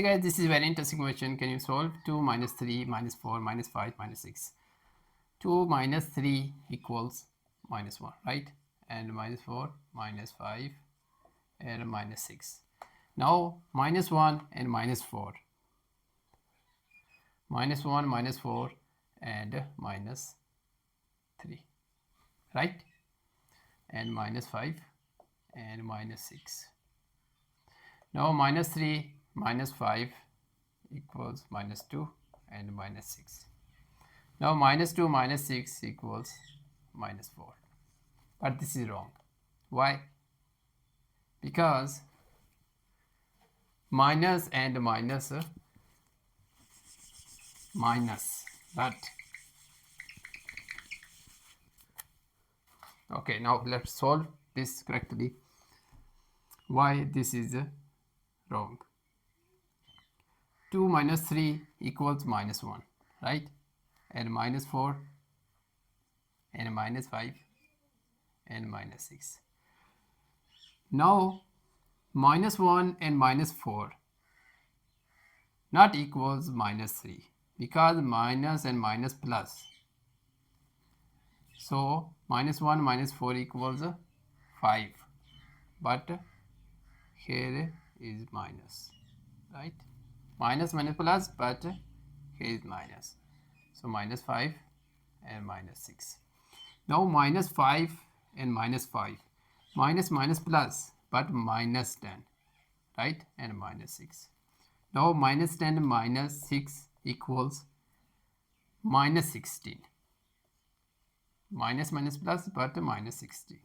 Hey guys, this is very interesting question. Can you solve 2 minus 3 minus 4 minus 5 minus 6? 2 minus 3 equals minus 1, right? And minus 4 minus 5 and minus 6. Now minus 1 and minus 4. Minus 1 minus 4 and minus 3, right? And minus 5 and minus 6. Now minus 3 minus 5 equals minus 2 and minus 6. Now minus 2 minus 6 equals minus 4. But this is wrong. Why? Because minus and minus minus, but okay, now let's solve this correctly. Why this is wrong? 2 minus 3 equals minus 1, right? And minus 4 and minus 5 and minus 6. Now minus 1 and minus 4 not equals minus 3, because minus and minus plus. So minus 1 minus 4 equals 5, but here is minus, right? Minus minus plus, but here is minus. So minus 5 and minus 6. Now minus 5 and minus 5. Minus minus plus, but minus 10, right? And minus 6. Now minus 10 minus 6 equals minus 16. Minus minus plus, but minus 16.